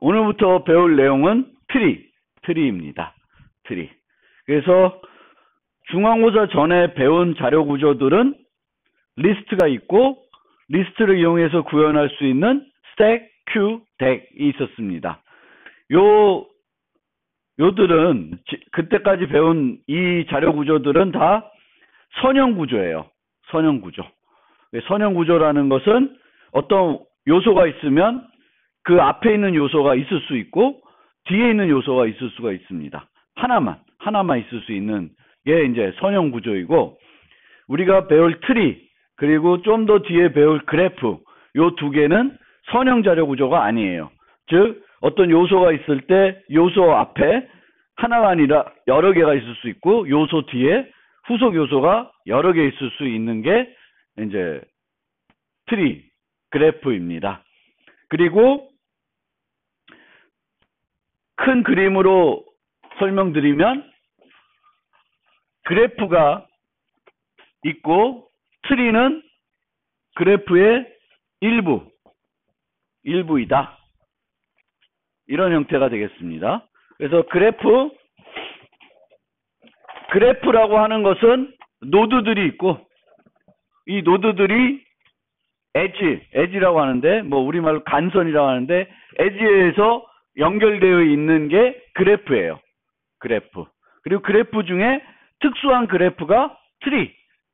오늘부터 배울 내용은 트리입니다. 트리. 그래서 중간고사 전에 배운 자료 구조들은 리스트가 있고 리스트를 이용해서 구현할 수 있는 스택, 큐, 덱이 있었습니다. 요들은 그때까지 배운 이 자료 구조들은 다 선형 구조예요. 선형 구조. 선형 구조라는 것은 어떤 요소가 있으면 그 앞에 있는 요소가 있을 수 있고 뒤에 있는 요소가 있을 수가 있습니다. 하나만 있을 수 있는 게 이제 선형 구조이고, 우리가 배울 트리 그리고 좀 더 뒤에 배울 그래프, 요 두 개는 선형 자료 구조가 아니에요. 즉 어떤 요소가 있을 때 요소 앞에 하나가 아니라 여러 개가 있을 수 있고 요소 뒤에 후속 요소가 여러 개 있을 수 있는 게 이제 트리, 그래프입니다. 그리고 큰 그림으로 설명드리면 그래프가 있고 트리는 그래프의 일부이다. 이런 형태가 되겠습니다. 그래서 그래프라고 하는 것은 노드들이 있고, 이 노드들이 에지라고 하는데, 뭐 우리말로 간선이라고 하는데, 에지에서 연결되어 있는 게 그래프예요. 그래프. 그리고 그래프 중에 특수한 그래프가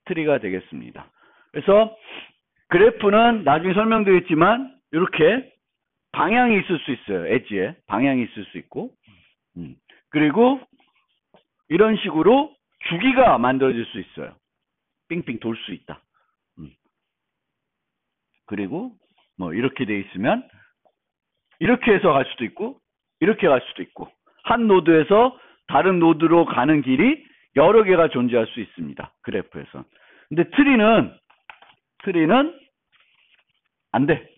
트리가 되겠습니다. 그래서 그래프는 나중에 설명드리겠지만 이렇게 방향이 있을 수 있어요. 엣지에 방향이 있을 수 있고, 그리고 이런 식으로 주기가 만들어질 수 있어요. 빙빙 돌 수 있다. 그리고 뭐 이렇게 돼 있으면 이렇게 해서 갈 수도 있고 이렇게 갈 수도 있고, 한 노드에서 다른 노드로 가는 길이 여러 개가 존재할 수 있습니다. 그래프에서. 근데 트리는 안 돼.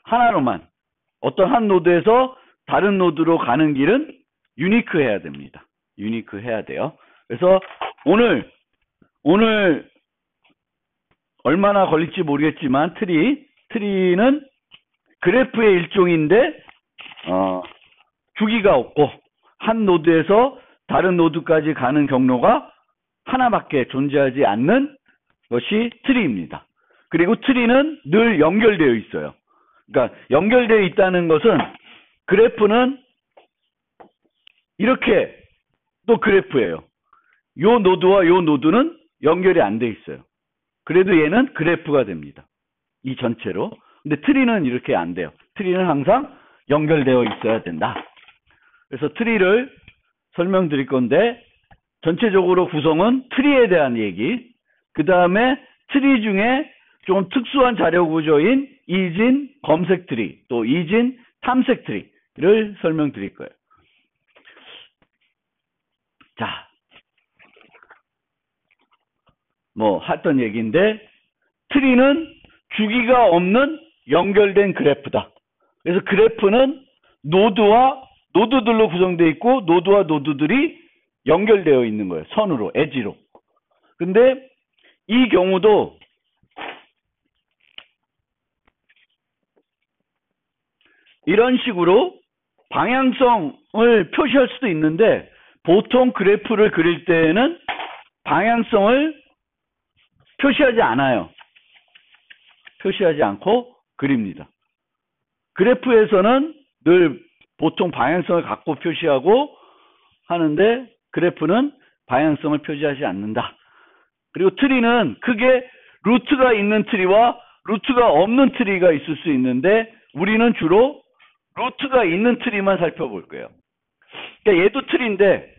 하나로만. 어떤 한 노드에서 다른 노드로 가는 길은 유니크 해야 됩니다. 유니크 해야 돼요. 그래서 오늘 얼마나 걸릴지 모르겠지만 트리는 그래프의 일종인데 주기가 없고 한 노드에서 다른 노드까지 가는 경로가 하나밖에 존재하지 않는 것이 트리입니다. 그리고 트리는 늘 연결되어 있어요. 그러니까 연결되어 있다는 것은 그래프는 이렇게 또 그래프예요. 요 노드와 요 노드는 연결이 안 돼 있어요. 그래도 얘는 그래프가 됩니다. 이 전체로. 근데 트리는 이렇게 안 돼요. 트리는 항상 연결되어 있어야 된다. 그래서 트리를 설명드릴 건데, 전체적으로 구성은 트리에 대한 얘기, 그 다음에 트리 중에 좀 특수한 자료 구조인 이진 검색 트리, 또 이진 탐색 트리를 설명드릴 거예요. 자, 뭐 했던 얘기인데, 트리는 주기가 없는 연결된 그래프다. 그래서 그래프는 노드들로 구성되어 있고 노드와 노드들이 연결되어 있는 거예요. 선으로, 엣지로. 근데 이 경우도 이런 식으로 방향성을 표시할 수도 있는데, 보통 그래프를 그릴 때에는 방향성을 표시하지 않아요. 표시하지 않고 그립니다. 그래프에서는 늘 보통 방향성을 갖고 표시하고 하는데, 그래프는 방향성을 표시하지 않는다. 그리고 트리는 크게 루트가 있는 트리와 루트가 없는 트리가 있을 수 있는데, 우리는 주로 루트가 있는 트리만 살펴볼 거예요. 그러니까 얘도 트리인데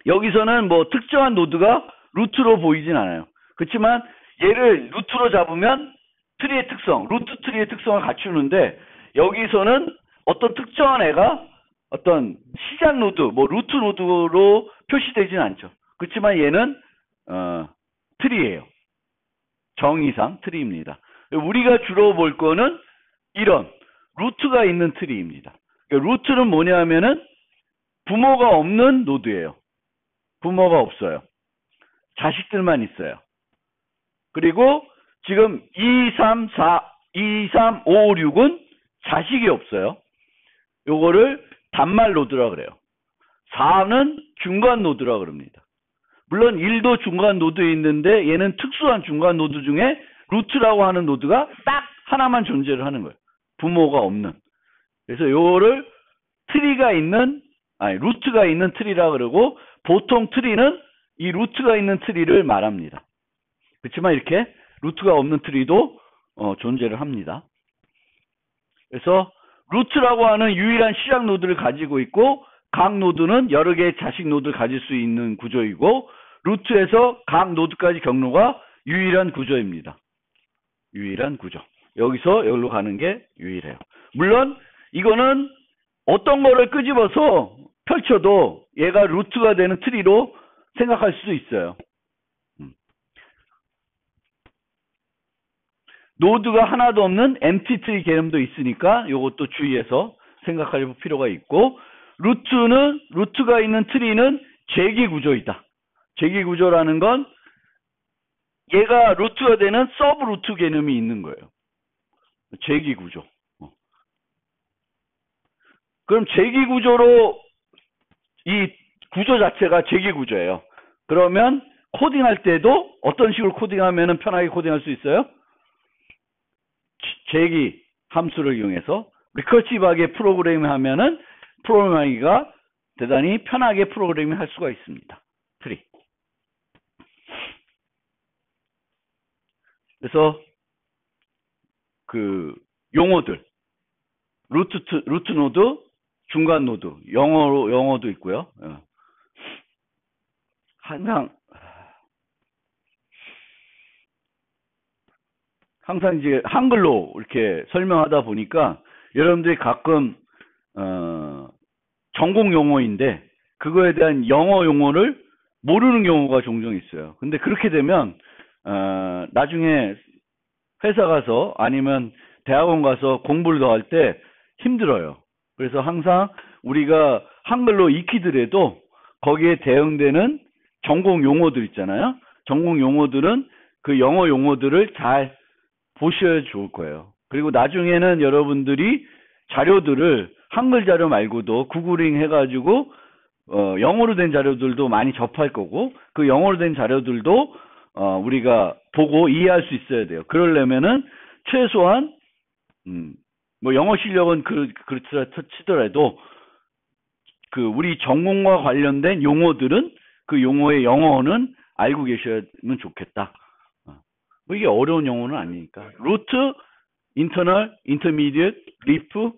여기서는 뭐 특정한 노드가 루트로 보이진 않아요. 그렇지만 얘를 루트로 잡으면 트리의 특성, 루트 트리의 특성을 갖추는데, 여기서는 어떤 특정한 애가 어떤 시작 노드, 뭐 루트 노드로 표시되진 않죠. 그렇지만 얘는 트리예요. 정의상 트리입니다. 우리가 주로 볼 거는 이런 루트가 있는 트리입니다. 그러니까 루트는 뭐냐 하면은 부모가 없는 노드예요. 부모가 없어요. 자식들만 있어요. 그리고 지금 2, 3, 5, 6은 자식이 없어요. 요거를 단말 노드라 그래요. 4는 중간 노드라 그럽니다. 물론 1도 중간 노드에 있는데 얘는 특수한 중간 노드 중에 루트라고 하는 노드가 딱 하나만 존재를 하는 거예요. 부모가 없는. 그래서 요거를 루트가 있는 트리라 그러고, 보통 트리는 이 루트가 있는 트리를 말합니다. 그렇지만 이렇게 루트가 없는 트리도 존재를 합니다. 그래서 루트라고 하는 유일한 시작 노드를 가지고 있고, 각 노드는 여러 개의 자식 노드를 가질 수 있는 구조이고, 루트에서 각 노드까지 경로가 유일한 구조입니다. 유일한 구조. 여기서 여기로 가는 게 유일해요. 물론 이거는 어떤 거를 끄집어서 펼쳐도 얘가 루트가 되는 트리로 생각할 수도 있어요. 노드가 하나도 없는 empty 트리 개념도 있으니까 이것도 주의해서 생각할 필요가 있고, 루트가 있는 트리는 재기 구조이다. 재기 구조라는 건 얘가 루트가 되는 서브 루트 개념이 있는 거예요. 재기 구조. 그럼 재기 구조로 이 구조 자체가 재기 구조예요. 그러면 코딩할 때도 어떤 식으로 코딩하면 편하게 코딩할 수 있어요? 재기 함수를 이용해서 리커시브하게 프로그래밍하면은 프로그래밍하기가 대단히 편하게 프로그래밍 할 수가 있습니다. 트리. 그래서 그 용어들, 루트 노드, 중간 노드, 영어도 있고요. 항상 이제 한글로 이렇게 설명하다 보니까 여러분들이 가끔 전공 용어인데 그거에 대한 영어 용어를 모르는 경우가 종종 있어요. 근데 그렇게 되면 나중에 회사 가서 아니면 대학원 가서 공부를 더 할 때 힘들어요. 그래서 항상 우리가 한글로 익히더라도 거기에 대응되는 전공 용어들 있잖아요. 전공 용어들은 그 영어 용어들을 잘 보셔야 좋을 거예요. 그리고 나중에는 여러분들이 자료들을 한글 자료 말고도 구글링 해가지고 영어로 된 자료들도 많이 접할 거고, 그 영어로 된 자료들도 우리가 보고 이해할 수 있어야 돼요. 그러려면은 최소한 뭐 영어 실력은 그렇다 치더라도 그 우리 전공과 관련된 용어들은 그 용어의 영어는 알고 계셔야면 좋겠다. 뭐 이게 어려운 용어는 아니니까. 루트, 인터널, 인터미디엇, 리프,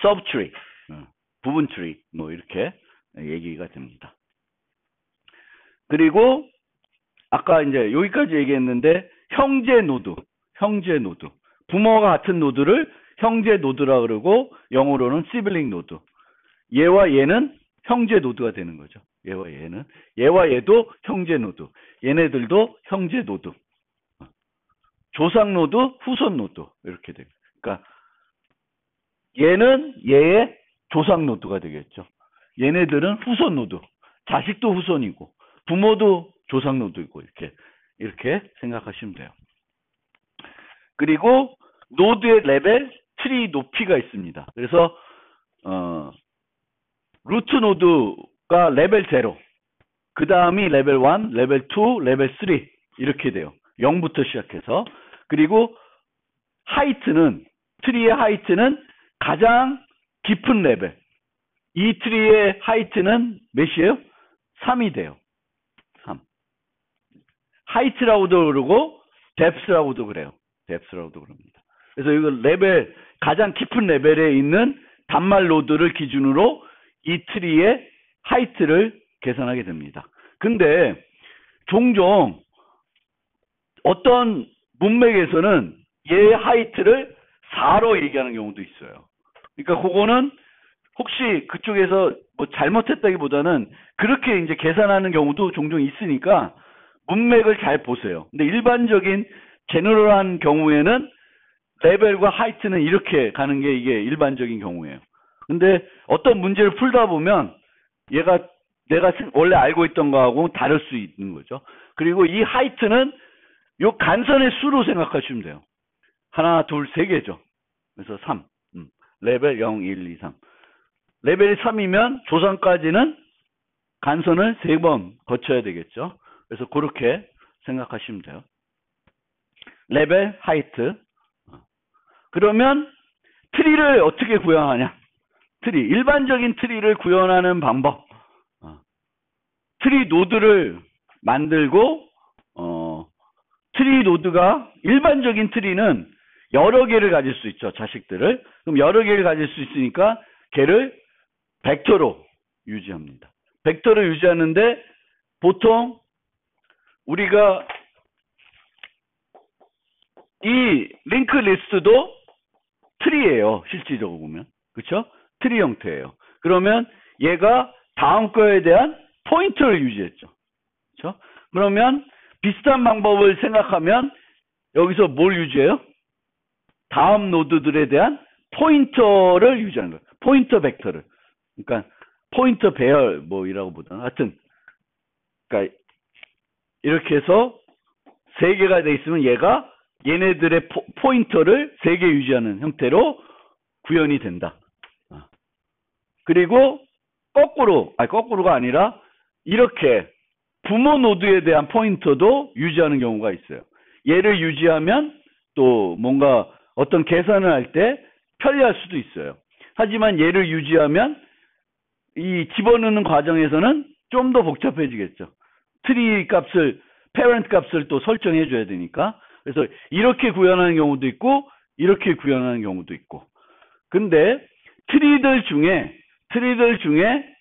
서브트리, 부분 트리, 뭐 이렇게 얘기가 됩니다. 그리고 아까 이제 여기까지 얘기했는데 형제 노드. 부모가 같은 노드를 형제 노드라 그러고 영어로는 시블링 노드. 얘와 얘는 형제 노드가 되는 거죠. 얘와 얘도 형제 노드. 얘네들도 형제 노드. 조상 노드, 후손 노드 이렇게 돼요. 그러니까 얘는 얘의 조상 노드가 되겠죠. 얘네들은 후손 노드. 자식도 후손이고 부모도 조상 노드이고 이렇게 생각하시면 돼요. 그리고 노드의 레벨, 트리 높이가 있습니다. 그래서 루트 노드가 레벨 0, 그 다음이 레벨 1, 레벨 2, 레벨 3 이렇게 돼요. 0부터 시작해서. 그리고 트리의 하이트는 가장 깊은 레벨. 이 트리의 하이트는 몇이에요? 3이 돼요. 3. 하이트라고도 그러고 뎁스라고도 그래요. 뎁스라고도 그럽니다. 그래서 이거 가장 깊은 레벨에 있는 단말 노드를 기준으로 이 트리의 하이트를 계산하게 됩니다. 근데 종종 어떤 문맥에서는 얘의 하이트를 4로 얘기하는 경우도 있어요. 그러니까 그거는 혹시 그쪽에서 뭐 잘못했다기보다는 그렇게 이제 계산하는 경우도 종종 있으니까 문맥을 잘 보세요. 근데 일반적인 제너럴한 경우에는 레벨과 하이트는 이렇게 가는 게 이게 일반적인 경우예요. 근데 어떤 문제를 풀다 보면 얘가 내가 원래 알고 있던 거하고 다를 수 있는 거죠. 그리고 이 하이트는 요 간선의 수로 생각하시면 돼요. 하나, 둘, 세 개죠. 그래서 3. 레벨 0, 1, 2, 3. 레벨이 3이면 조상까지는 간선을 3번 거쳐야 되겠죠. 그래서 그렇게 생각하시면 돼요. 레벨, 하이트. 그러면 트리를 어떻게 구현하냐? 트리, 일반적인 트리를 구현하는 방법. 트리 노드를 만들고 트리 노드가 일반적인 트리는 여러 개를 가질 수 있죠. 자식들을. 그럼 여러 개를 가질 수 있으니까 걔를 벡터로 유지합니다. 벡터로 유지하는데 보통 우리가 이 링크 리스트도 트리예요. 실질적으로 보면. 그렇죠? 트리 형태예요. 그러면 얘가 다음 거에 대한 포인터를 유지했죠. 그렇죠? 그러면 비슷한 방법을 생각하면 여기서 뭘 유지해요? 다음 노드들에 대한 포인터를 유지하는 거예요. 포인터 벡터를. 그러니까 포인터 배열 뭐이라고 보다. 하여튼 그러니까 이렇게 해서 3개가 돼 있으면 얘가 얘네들의 포인터를 3개 유지하는 형태로 구현이 된다. 그리고 거꾸로가 아니라 이렇게 부모 노드에 대한 포인터도 유지하는 경우가 있어요. 얘를 유지하면 또 뭔가 어떤 계산을 할 때 편리할 수도 있어요. 하지만 얘를 유지하면 이 집어넣는 과정에서는 좀 더 복잡해지겠죠. 트리 값을, 페런트 값을 또 설정해 줘야 되니까. 그래서 이렇게 구현하는 경우도 있고 이렇게 구현하는 경우도 있고. 근데 트리들 중에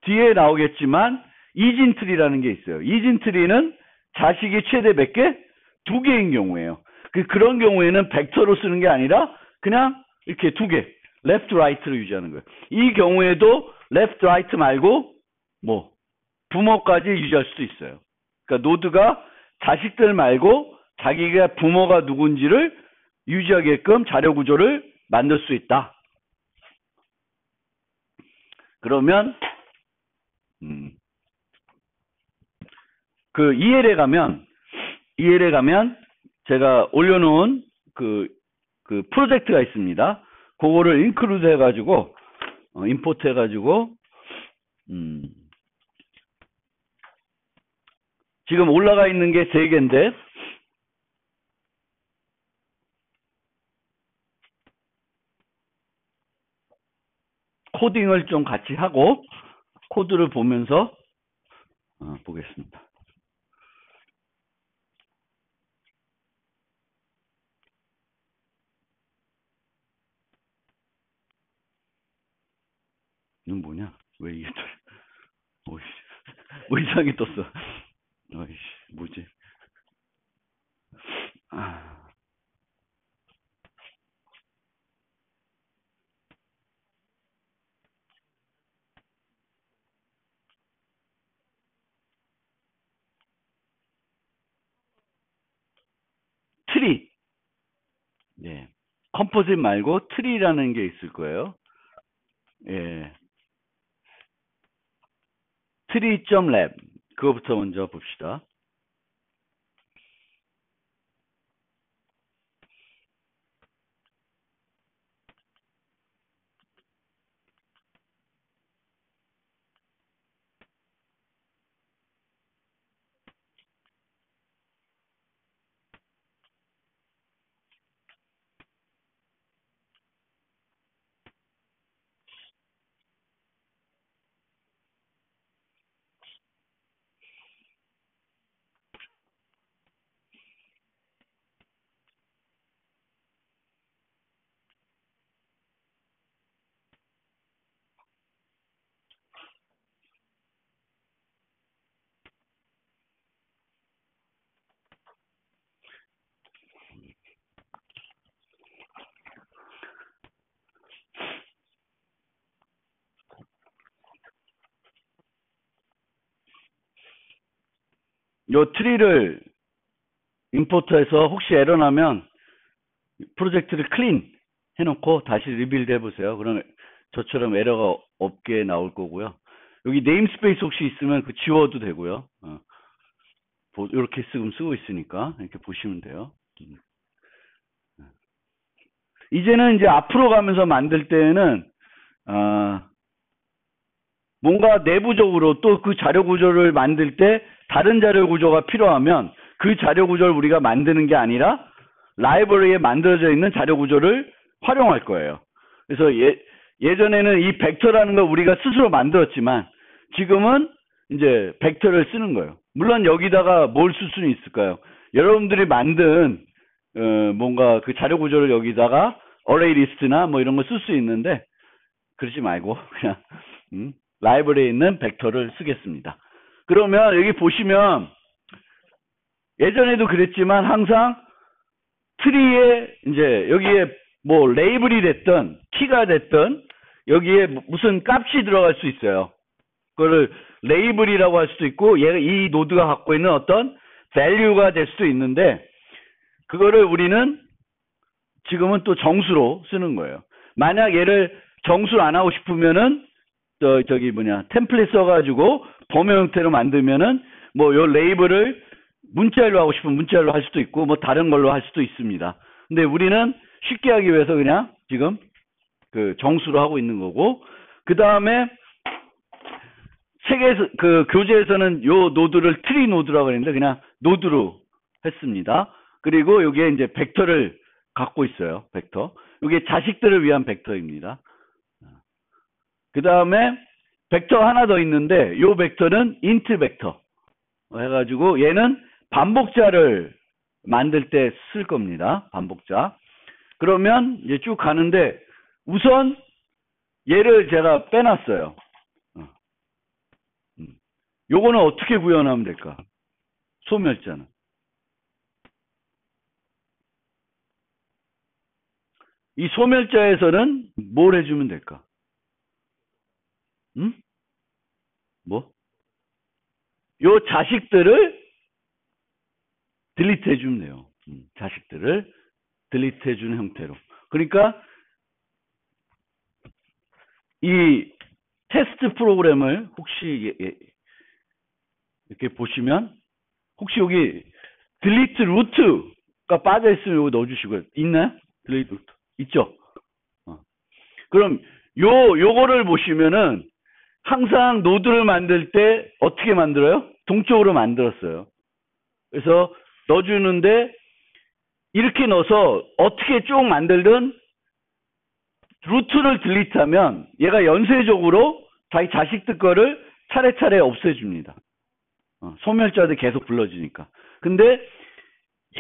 뒤에 나오겠지만 이진 트리라는 게 있어요. 이진 트리는 자식이 최대 몇 개? 2개인 경우예요. 그런 경우에는 벡터로 쓰는 게 아니라 그냥 이렇게 2개, 레프트 라이트로 유지하는 거예요. 이 경우에도 레프트 라이트 말고 부모까지 유지할 수도 있어요. 그러니까 노드가 자식들 말고 자기가 부모가 누군지를 유지하게끔 자료 구조를 만들 수 있다. 그러면 그 EL에 가면 제가 올려놓은 그 프로젝트가 있습니다. 그거를 인클루드 해가지고 임포트 해가지고 지금 올라가 있는 게 3개인데 코딩을 좀 같이 하고 코드를 보면서 보겠습니다. 이건 뭐냐? 왜 이게 또 뭐 이상하게 떴어. 어이씨, 뭐지? 트리. 예. 컴포짓 말고 트리라는 게 있을 거예요. 예. tree.lab. 그거부터 먼저 봅시다. 요 트리를 임포트해서 혹시 에러 나면 프로젝트를 클린 해놓고 다시 리빌드 해보세요. 그러면 저처럼 에러가 없게 나올 거고요. 여기 네임스페이스 혹시 있으면 그 지워도 되고요. 이렇게 쓰고 있으니까 이렇게 보시면 돼요. 이제는 이제 앞으로 가면서 만들 때는 뭔가 내부적으로 또 그 자료 구조를 만들 때 다른 자료 구조가 필요하면 그 자료 구조를 우리가 만드는 게 아니라 라이브러리에 만들어져 있는 자료 구조를 활용할 거예요. 그래서 예전에는 이 벡터라는 걸 우리가 스스로 만들었지만 지금은 이제 벡터를 쓰는 거예요. 물론 여기다가 뭘 쓸 수는 있을까요? 여러분들이 만든 뭔가 그 자료 구조를 여기다가 어레이 리스트나 뭐 이런 거 쓸 수 있는데 그러지 말고 그냥 라이브러리에 있는 벡터를 쓰겠습니다. 그러면 여기 보시면 예전에도 그랬지만 항상 트리에 이제 여기에 뭐 레이블이 됐든 키가 됐든 여기에 무슨 값이 들어갈 수 있어요. 그거를 레이블이라고 할 수도 있고 얘가 이 노드가 갖고 있는 어떤 value가 될 수도 있는데 그거를 우리는 지금은 또 정수로 쓰는 거예요. 만약 얘를 정수를 안 하고 싶으면은 템플릿 써가지고 범위 형태로 만들면은 뭐 요 레이블을 문자열로 하고 싶으면 문자열로 할 수도 있고 뭐 다른 걸로 할 수도 있습니다. 근데 우리는 쉽게 하기 위해서 그냥 지금 그 정수로 하고 있는 거고 그 다음에 책에서 그 교재에서는 요 노드를 트리 노드라고 했는데 그냥 노드로 했습니다. 그리고 여기에 이제 벡터를 갖고 있어요. 벡터. 이게 자식들을 위한 벡터입니다. 그 다음에 벡터 하나 더 있는데 요 벡터는 인트 벡터 해가지고 얘는 반복자를 만들 때 쓸 겁니다. 반복자. 그러면 이제 쭉 가는데 우선 얘를 제가 빼놨어요. 요거는 어떻게 구현하면 될까? 소멸자는. 이 소멸자에서는 뭘 해주면 될까? 뭐? 요 자식들을 딜리트 해주면 돼요. 자식들을 딜리트 해주는 형태로. 그러니까 이 테스트 프로그램을 혹시 이렇게 보시면 혹시 여기 딜리트 루트가 빠져있으면 이거 넣어주시고요. 있나요? 딜리트 루트. 있죠? 그럼 요거를 보시면은 항상 노드를 만들 때 어떻게 만들어요? 동쪽으로 만들었어요. 그래서 넣어주는데 이렇게 넣어서 어떻게 쭉 만들든 루트를 딜리트하면 얘가 연쇄적으로 자기 자식들 거를 차례차례 없애줍니다. 소멸자들 계속 불러주니까. 근데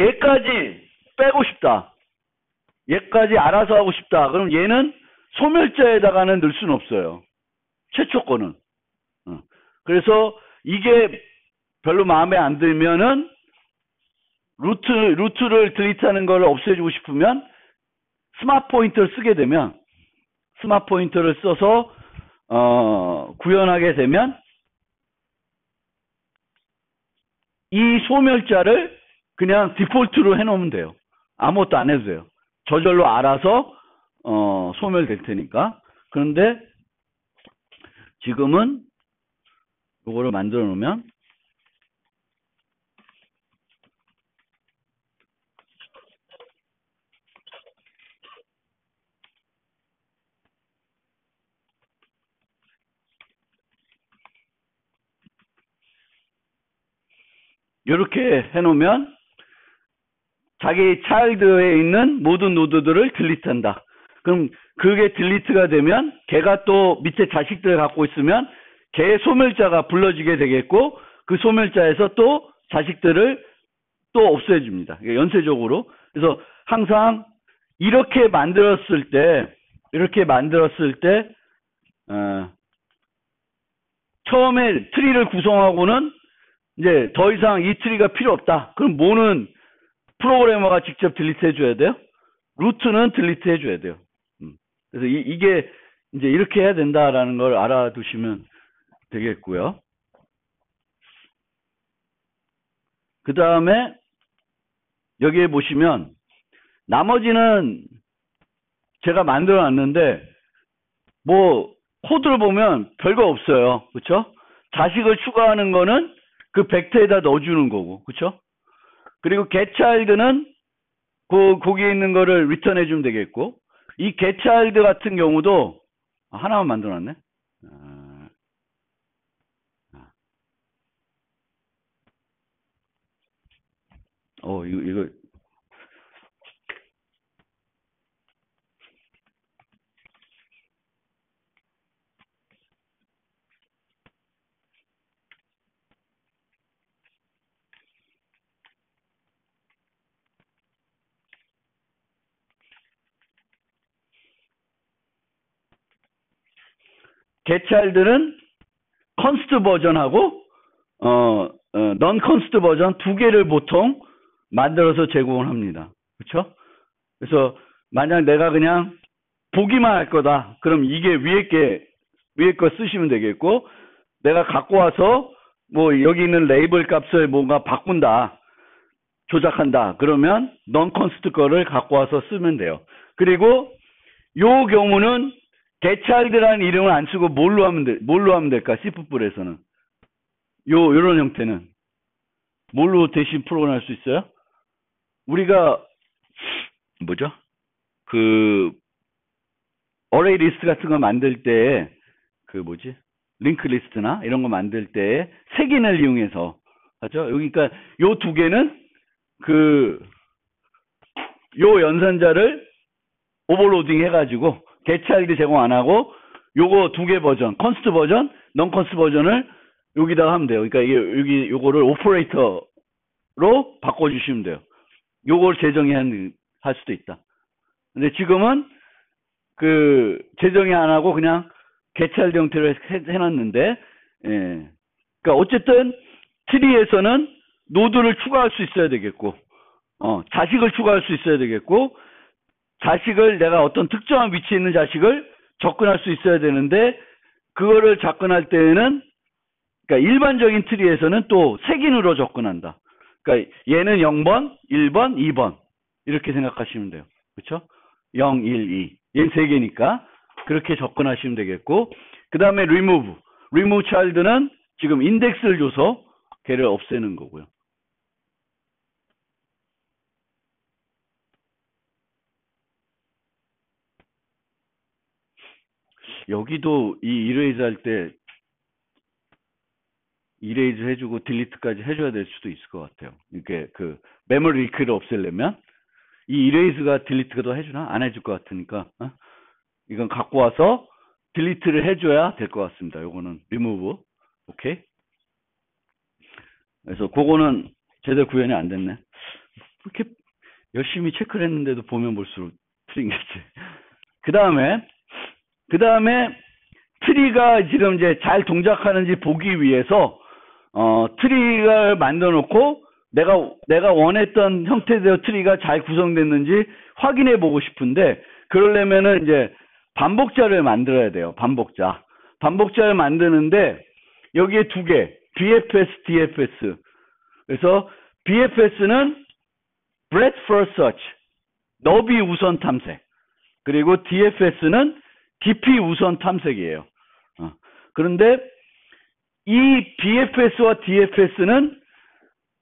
얘까지 빼고 싶다. 얘까지 알아서 하고 싶다. 그럼 얘는 소멸자에다가는 넣을 수는 없어요. 최초 거는. 그래서 이게 별로 마음에 안 들면은 루트를 딜리트하는 걸 없애주고 싶으면 스마트 포인터를 쓰게 되면 스마트 포인터를 써서 구현하게 되면 이 소멸자를 그냥 디폴트로 해놓으면 돼요. 아무것도 안 해도 돼요. 저절로 알아서 소멸될 테니까. 그런데 지금은 이거를 만들어 놓으면 이렇게 해놓으면 자기 차일드에 있는 모든 노드들을 딜리트한다. 그럼 그게 딜리트가 되면 걔가 또 밑에 자식들을 갖고 있으면 걔의 소멸자가 불러지게 되겠고 그 소멸자에서 또 자식들을 또 없애줍니다. 연쇄적으로. 그래서 항상 이렇게 만들었을 때 처음에 트리를 구성하고는 이제 더 이상 이 트리가 필요 없다. 그럼 뭐는 프로그래머가 직접 딜리트 해줘야 돼요? 루트는 딜리트 해줘야 돼요. 그래서 이게 이제 이렇게 해야 된다라는 걸 알아두시면 되겠고요. 그 다음에 여기에 보시면 나머지는 제가 만들어 놨는데 뭐 코드를 보면 별거 없어요. 그렇죠? 자식을 추가하는 거는 그 벡터에다 넣어주는 거고, 그렇죠? 그리고 getChild는 거기에 있는 거를 리턴 해주면 되겠고, 이 getChild 같은 경우도 하나만 만들어놨네. 이거 getChild는 const 버전하고 non const 버전 두 개를 보통 만들어서 제공을 합니다. 그렇죠? 그래서 만약 내가 그냥 보기만 할 거다. 그럼 이게 위에 거 쓰시면 되겠고, 내가 갖고 와서 뭐 여기 있는 레이블 값을 뭔가 바꾼다. 조작한다. 그러면 non const 거를 갖고 와서 쓰면 돼요. 그리고 요 경우는 getChild라는 이름을 안 쓰고 뭘로 하면 될까? C++에서는. 요런 형태는 뭘로 대신 프로그램할 수 있어요? 우리가 뭐죠? 그 어레이 리스트 같은 거 만들 때 링크 리스트나 이런 거 만들 때 색인을 이용해서 하죠. 그러니까 요 두 개는 요 연산자를 오버로딩 해가지고 getChild 제공 안 하고 요거 두 개 버전, 컨스트 버전, non 컨스트 버전을 여기다가 하면 돼요. 그러니까 요거를 오퍼레이터로 바꿔주시면 돼요. 요걸 할 수도 있다. 근데 지금은 재정이 안 하고 그냥 getChild 형태로 해놨는데, 예. 그러니까 어쨌든 트리에서는 노드를 추가할 수 있어야 되겠고, 자식을 추가할 수 있어야 되겠고, 자식을 내가 어떤 특정한 위치에 있는 자식을 접근할 수 있어야 되는데, 그거를 접근할 때에는, 그러니까 일반적인 트리에서는 또 색인으로 접근한다. 그러니까 얘는 0번, 1번, 2번 이렇게 생각하시면 돼요. 그렇죠? 0, 1, 2. 얘는 3개니까 그렇게 접근하시면 되겠고, 그 다음에 remove child는 지금 인덱스를 줘서 걔를 없애는 거고요. 여기도 이 이레이즈 할 때 이레이즈 해주고 딜리트까지 해줘야 될 수도 있을 것 같아요. 이게 메모리 리크를 없애려면 이 이레이즈가 딜리트가 더 해주나? 안 해줄 것 같으니까 이건 갖고 와서 딜리트를 해줘야 될 것 같습니다. 요거는 remove. 오케이. 그래서 그거는 제대로 구현이 안 됐네. 이렇게 열심히 체크를 했는데도 보면 볼수록 틀린 거지. 그 다음에 트리가 지금 이제 잘 동작하는지 보기 위해서 트리를 만들어 놓고 내가 원했던 형태대로 트리가 잘 구성됐는지 확인해 보고 싶은데, 그러려면은 이제 반복자를 만들어야 돼요. 반복자를 만드는데 여기에 두 개, BFS, DFS. 그래서 BFS는 Breadth First Search, 너비 우선 탐색. 그리고 DFS는 깊이 우선 탐색이에요. 그런데 이 BFS와 DFS는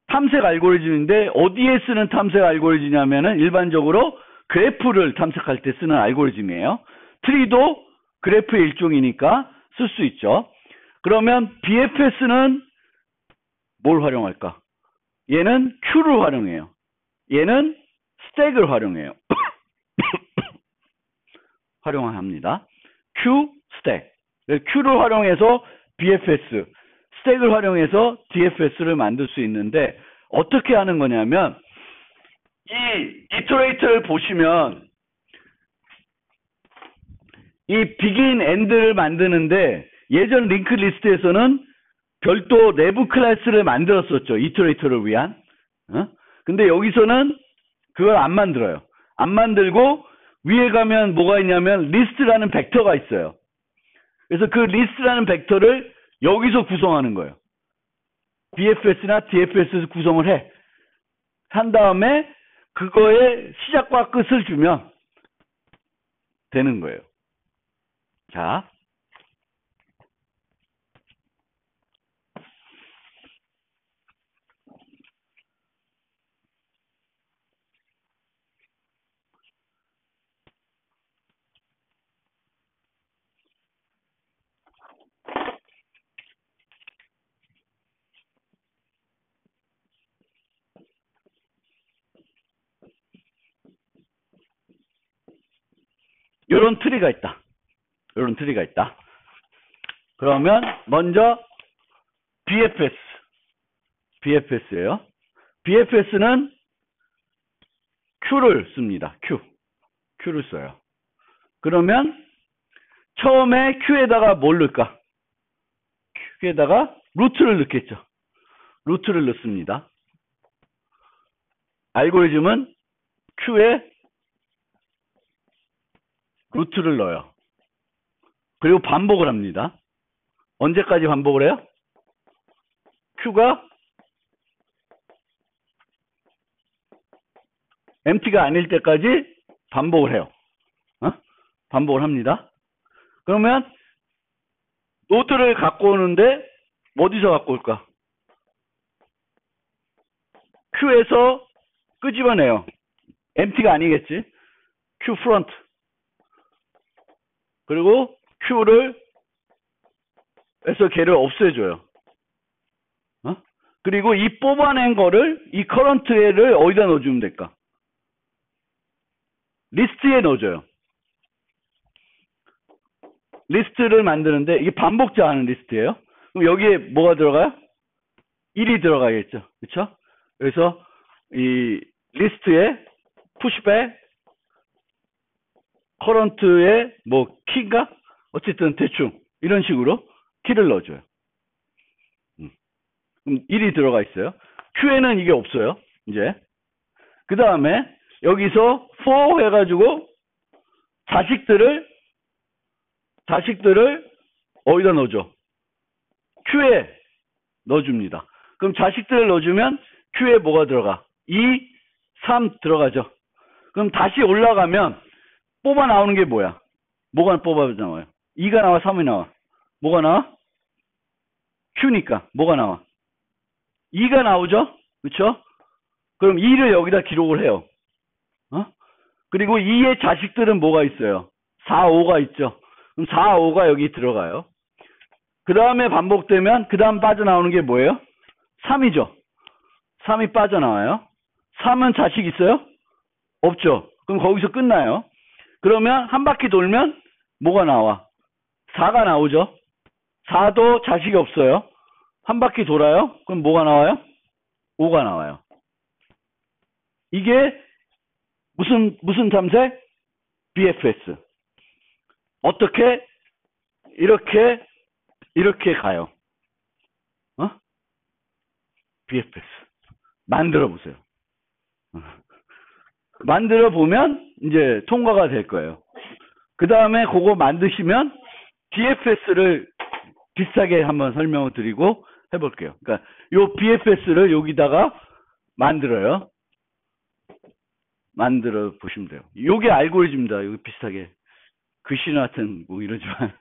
탐색 알고리즘인데 어디에 쓰는 탐색 알고리즘이냐면은 일반적으로 그래프를 탐색할 때 쓰는 알고리즘이에요. 트리도 그래프의 일종이니까 쓸 수 있죠. 그러면 BFS는 뭘 활용할까? 얘는 Q를 활용해요. 얘는 스택을 활용해요. 활용합니다. Q, 스택. Q를 활용해서 BFS, 스택을 활용해서 DFS를 만들 수 있는데 어떻게 하는 거냐면 이 이터레이터를 보시면 이 begin, end를 만드는데 예전 링크 리스트에서는 별도 내부 클래스를 만들었었죠. 이터레이터를 위한. 근데 여기서는 그걸 안 만들어요. 안 만들고 위에 가면 뭐가 있냐면 리스트라는 벡터가 있어요. 그래서 그 리스트라는 벡터를 여기서 구성하는 거예요. BFS나 DFS에서 구성을 해. 한 다음에 그거의 시작과 끝을 주면 되는 거예요. 자, 요런 트리가 있다. 요런 트리가 있다. 그러면 먼저 BFS예요. BFS는 Q를 씁니다. Q를 써요. 그러면 처음에 Q에다가 뭘 넣을까? Q에다가 루트를 넣겠죠. 루트를 넣습니다. 알고리즘은 Q에 루트를 넣어요. 그리고 반복을 합니다. 언제까지 반복을 해요? Q가 empty가 아닐 때까지 반복을 해요. 반복을 합니다. 그러면 노드를 갖고 오는데 어디서 갖고 올까? Q에서 끄집어내요. empty가 아니겠지. Q front. 그리고 Q를 해서 걔를 없애줘요. 그리고 이 뽑아낸 거를 이 커런트를 어디다 넣어주면 될까? 리스트에 넣어줘요. 리스트를 만드는데 이게 반복자 하는 리스트예요. 그럼 여기에 뭐가 들어가요? 1이 들어가겠죠. 그렇죠? 그래서 이 리스트에 푸시백 커런트에 뭐 키인가? 어쨌든 대충 이런 식으로 키를 넣어줘요. 그럼 1이 들어가 있어요. Q에는 이게 없어요. 이제 그 다음에 여기서 for 해가지고 자식들을 어디다 넣어줘? Q에 넣어줍니다. 그럼 자식들을 넣어주면 Q에 뭐가 들어가? 2, 3 들어가죠. 그럼 다시 올라가면 뽑아 나오는 게 뭐야? 뭐가 뽑아 나와요? 2가 나와, 3이 나와. 뭐가 나와? Q니까 뭐가 나와? 2가 나오죠? 그렇죠? 그럼 2를 여기다 기록을 해요. 그리고 2의 자식들은 뭐가 있어요? 4, 5가 있죠. 그럼 4, 5가 여기 들어가요. 그 다음에 반복되면 그 다음 빠져나오는 게 뭐예요? 3이죠. 3이 빠져나와요. 3은 자식 있어요? 없죠. 그럼 거기서 끝나요. 그러면 한 바퀴 돌면 뭐가 나와? 4가 나오죠. 4도 자식이 없어요. 한 바퀴 돌아요. 그럼 뭐가 나와요? 5가 나와요. 이게 무슨 탐색? BFS. 어떻게? 이렇게 가요. BFS. 만들어 보세요. 만들어 보면 이제 통과가 될 거예요. 그 다음에 그거 만드시면 BFS를 비슷하게 한번 설명을 드리고 해볼게요. 그러니까 요 BFS를 여기다가 만들어요. 만들어 보시면 돼요. 요게 알고리즘입니다. 여기 비슷하게 글씨나 같은 뭐 이러지만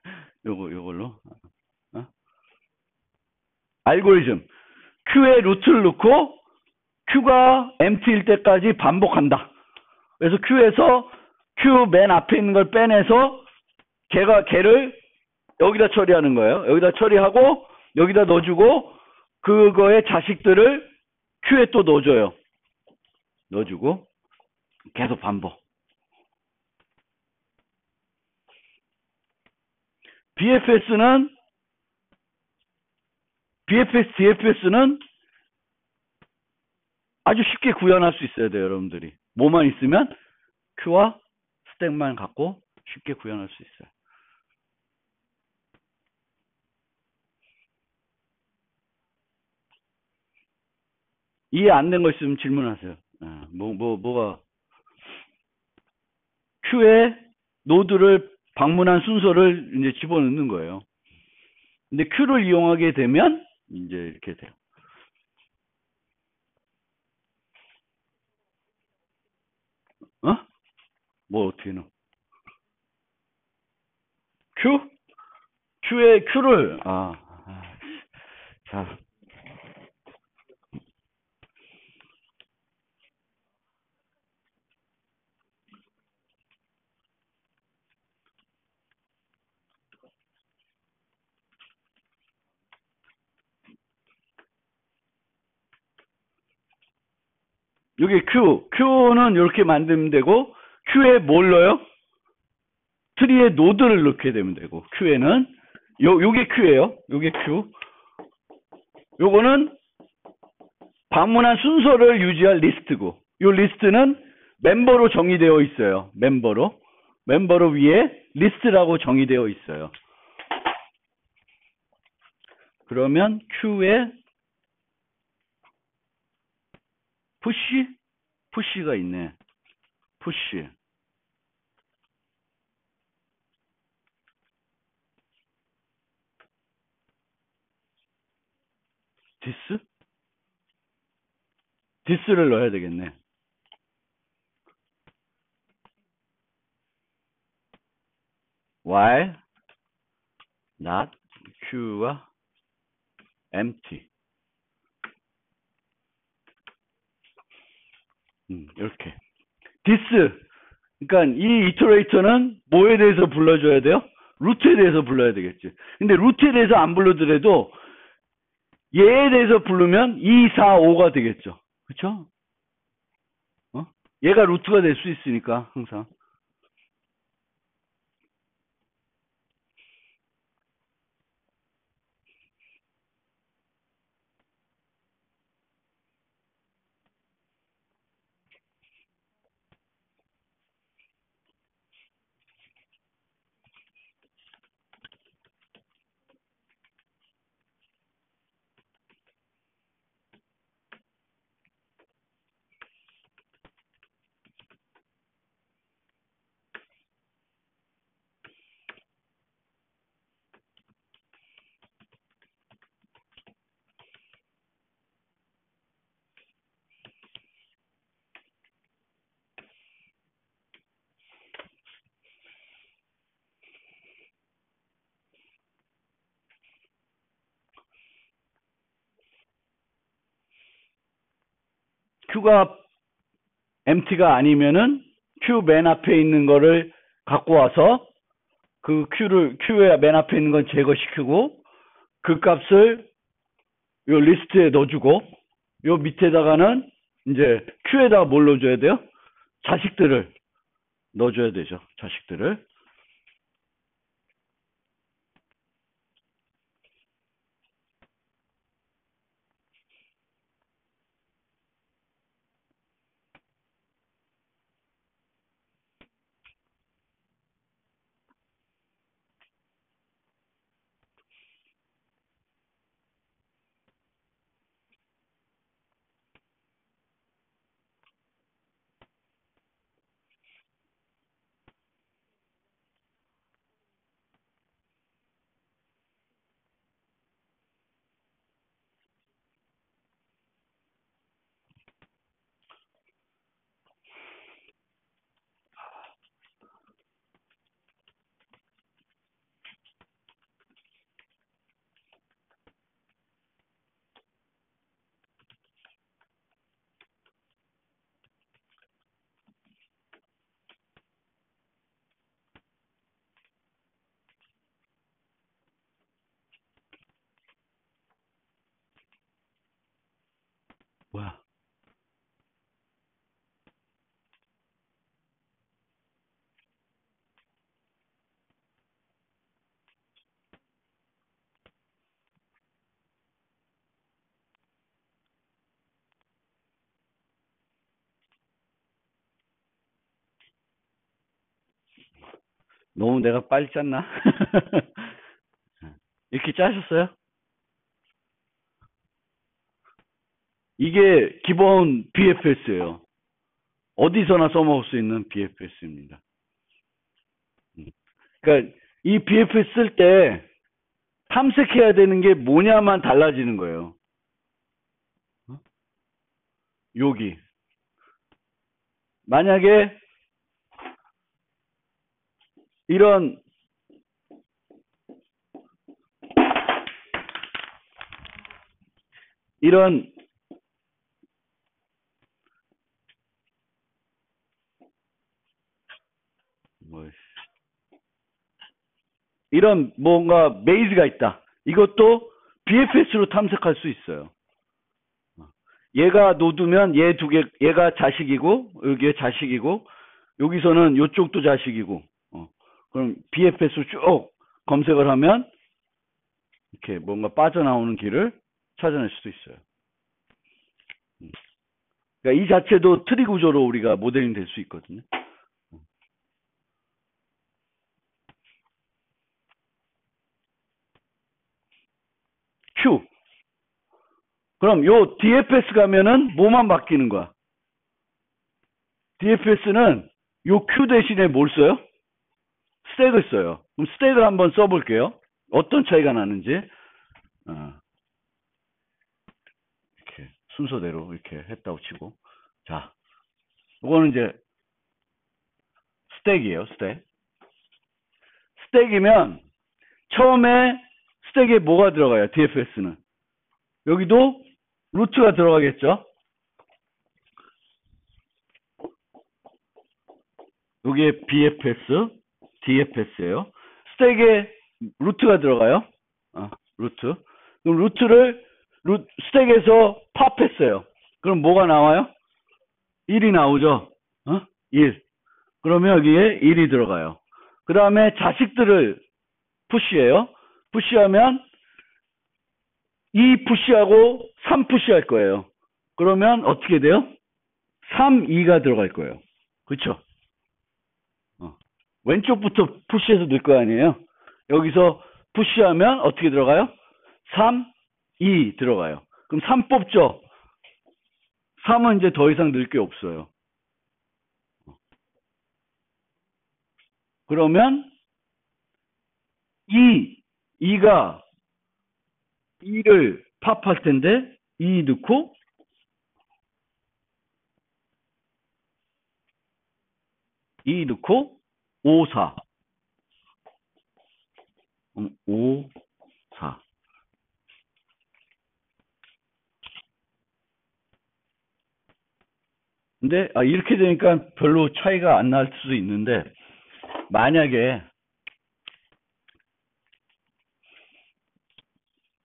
요걸로 알고리즘 Q에 루트를 넣고 Q가 empty일 때까지 반복한다. 그래서 Q에서 Q 맨 앞에 있는 걸 빼내서 걔를 여기다 처리하는 거예요. 여기다 처리하고 여기다 넣어주고 그거의 자식들을 Q에 또 넣어줘요. 넣어주고 계속 반복. DFS는 아주 쉽게 구현할 수 있어야 돼요, 여러분들이. 뭐만 있으면 Q와 스택만 갖고 쉽게 구현할 수 있어요. 이해 안 된 거 있으면 질문하세요. 뭐가 Q에 노드를 방문한 순서를 이제 집어넣는 거예요. 근데 Q를 이용하게 되면 이제 이렇게 돼요. 뭐 어떻게 넣어? Q에 Q를 자. 여기 Q는 이렇게 만들면 되고 Q에 뭘 넣어요? 트리에 노드를 넣게 되면 되고, Q에는 요게 Q예요. 요게 Q. 요거는 방문한 순서를 유지할 리스트고, 요 리스트는 멤버로 정의되어 있어요. 멤버로 위에 리스트라고 정의되어 있어요. 그러면 Q에 푸시가 있네. 푸시. 디스를 넣어야 되겠네. while not Q와 empty. 이렇게. this. 그러니까 이 이터레이터는 뭐에 대해서 불러줘야 돼요? 루트에 대해서 불러야 되겠지. 근데 루트에 대해서 안 불러더라도 얘에 대해서 부르면 2, 4, 5가 되겠죠. 그쵸? 얘가 루트가 될 수 있으니까 항상. Q가 empty가 아니면은 Q 맨 앞에 있는 거를 갖고 와서 그 Q의 맨 앞에 있는 건 제거시키고 그 값을 요 리스트에 넣어주고 요 밑에다가는 이제 Q에다가 뭘 넣어줘야 돼요? 자식들을 넣어줘야 되죠. 자식들을. 뭐야? 너무 내가 빨리 짰나? 이렇게 짜셨어요? 이게 기본 BFS예요. 어디서나 써먹을 수 있는 BFS입니다. 그러니까 이 BFS 쓸 때 탐색해야 되는 게 뭐냐만 달라지는 거예요. 여기. 만약에 이런 이런 뭔가 메이즈가 있다. 이것도 BFS로 탐색할 수 있어요. 얘가 노드면 얘 두 개, 얘가 자식이고 여기에 자식이고 여기서는 요쪽도 자식이고 그럼 BFS로 쭉 검색을 하면 이렇게 뭔가 빠져나오는 길을 찾아낼 수도 있어요. 그러니까 이 자체도 트리 구조로 우리가 모델링 될 수 있거든요. Q. 그럼 요 DFS 가면은 뭐만 바뀌는 거야? DFS는 요 Q 대신에 뭘 써요? 스택을 써요. 그럼 스택을 한번 써볼게요. 어떤 차이가 나는지. 이렇게 순서대로 이렇게 했다고 치고. 자, 이거는 이제 스택이에요. 스택. 스택이면 처음에 스택에 뭐가 들어가요? DFS는. 여기도 루트가 들어가겠죠? 여기에 BFS, DFS예요. 스택에 루트가 들어가요. 루트. 그럼 루트를 스택에서 팝했어요. 그럼 뭐가 나와요? 1이 나오죠. 1. 그러면 여기에 1이 들어가요. 그 다음에 자식들을 푸시해요. 푸시하면 2 푸시하고 3 푸시할 거예요. 그러면 어떻게 돼요? 3, 2가 들어갈 거예요. 그렇죠? 왼쪽부터 푸시해서 넣을 거 아니에요? 여기서 푸시하면 어떻게 들어가요? 3, 2 들어가요. 그럼 3 뽑죠? 3은 이제 더 이상 넣을 게 없어요. 그러면 2가 2를 팝할 텐데 2 넣고 2 넣고 5, 4. 5, 4. 근데 이렇게 되니까 별로 차이가 안 날 수도 있는데 만약에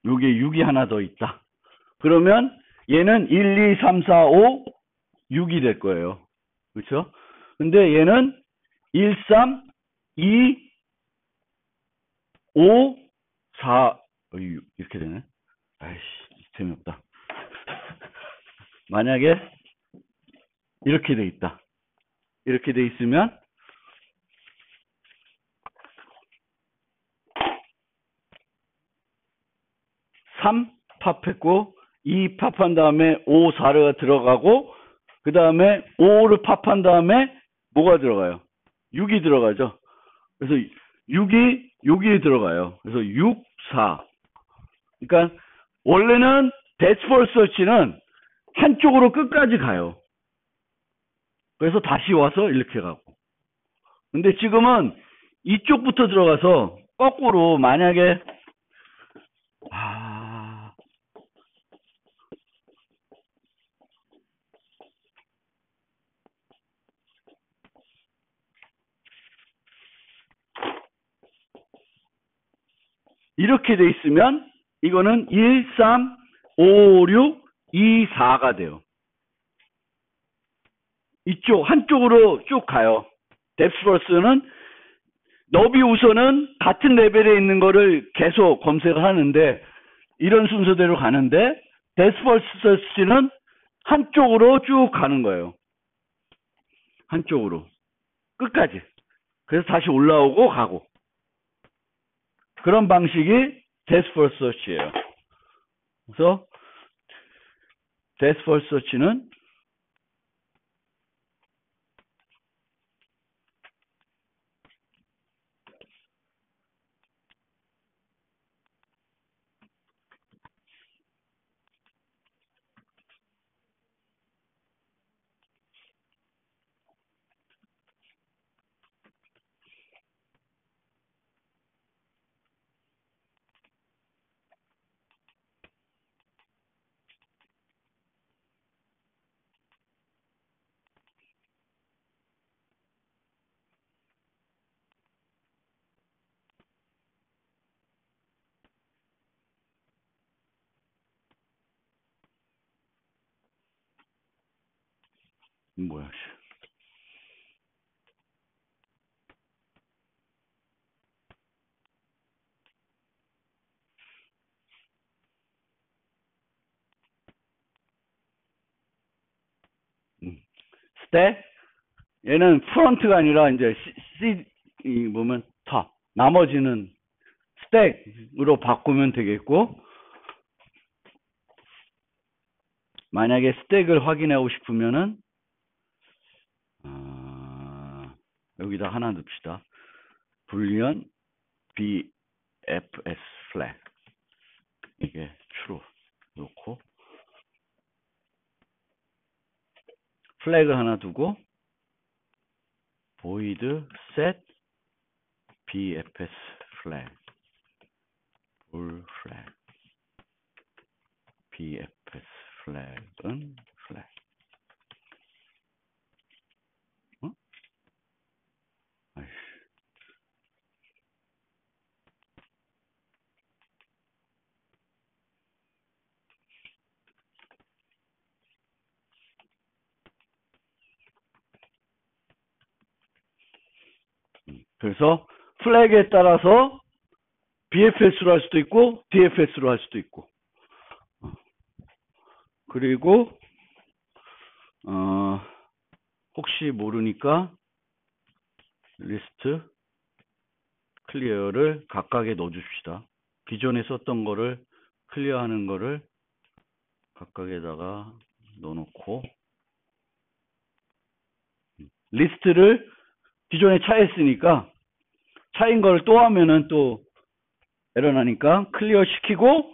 여기에 6이 하나 더 있다. 그러면 얘는 1, 2, 3, 4, 5, 6이 될 거예요. 그렇죠? 근데 얘는 1, 3, 2, 5, 4, 이렇게 되네. 아이씨, 재미없다. 만약에 이렇게 돼 있다. 이렇게 돼 있으면 3 팝했고 2 팝한 다음에 5, 4가 들어가고 그 다음에 5를 팝한 다음에 뭐가 들어가요? 6이 들어가죠. 그래서 6이 여기에 들어가요. 그래서 6, 4. 그러니까 원래는 데스폴 서치는 한쪽으로 끝까지 가요. 그래서 다시 와서 이렇게 가고. 근데 지금은 이쪽부터 들어가서 거꾸로 만약에 이렇게 돼 있으면 이거는 1, 3, 5, 6, 2, 4가 돼요. 이쪽 한쪽으로 쭉 가요. 뎁스퍼스는 너비우선은 같은 레벨에 있는 거를 계속 검색을 하는데 이런 순서대로 가는데 뎁스퍼스는 한쪽으로 쭉 가는 거예요. 한쪽으로 끝까지. 그래서 다시 올라오고 가고 그런 방식이 뎁스퍼스 서치예요. 그래서 뎁스퍼스 서치는 뭐야? 스택. 얘는 프론트가 아니라 이제 이 보면 탑. 나머지는 스택으로 바꾸면 되겠고, 만약에 스택을 확인하고 싶으면은 여기다 하나 넣읍시다. 불리언 BFS flag. 이게 true 놓고 플래그 하나 두고 void set BFS flag 볼 flag BFS flag은 flag. 아이씨. 그래서 플래그에 따라서 BFS로 할 수도 있고 DFS로 할 수도 있고, 그리고 혹시 모르니까 리스트 클리어를 각각에 넣어줍시다. 기존에 썼던 거를 클리어하는 거를 각각에다가 넣어놓고, 리스트를 기존에 차했으니까 차인 걸 또 하면은 또 에러 나니까 클리어 시키고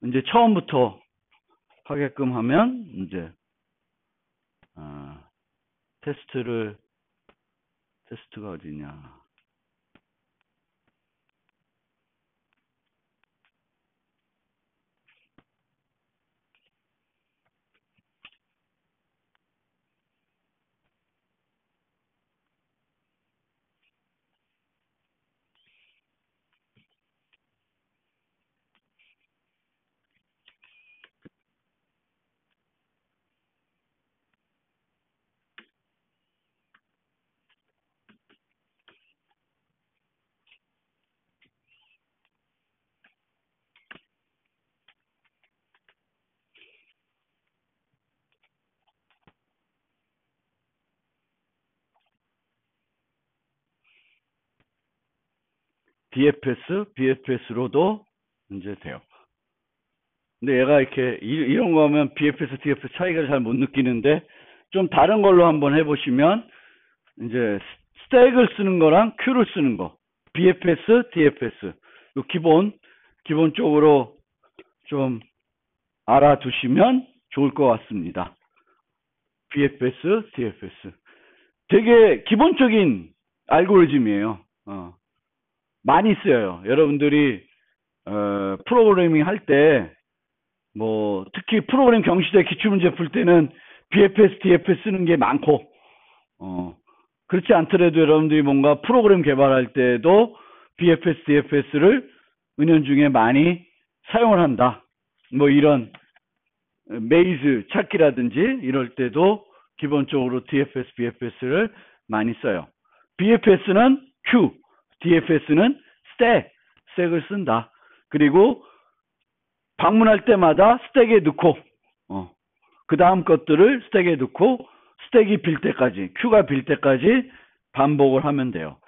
이제 처음부터 하게끔 하면 이제 테스트가 어디냐, BFS로도 이제 돼요. 근데 얘가 이렇게 이런 거 하면 BFS, DFS 차이가 잘 못 느끼는데, 좀 다른 걸로 한번 해보시면 이제 스택을 쓰는 거랑 큐를 쓰는 거, BFS, DFS 기본적으로 좀 알아두시면 좋을 것 같습니다. BFS, DFS 되게 기본적인 알고리즘이에요. 많이 쓰여요. 여러분들이 프로그래밍 할 때, 뭐 특히 프로그램 경시대 기출문제 풀 때는 BFS, DFS 쓰는 게 많고, 그렇지 않더라도 여러분들이 뭔가 프로그램 개발할 때도 BFS, DFS를 은연중에 많이 사용을 한다. 뭐 이런 메이즈 찾기라든지 이럴 때도 기본적으로 DFS, BFS를 많이 써요. BFS는 Q, DFS는 스택을 쓴다. 그리고 방문할 때마다 스택에 넣고, 그 다음 것들을 스택에 넣고, 스택이 빌 때까지, Q가 빌 때까지 반복을 하면 돼요.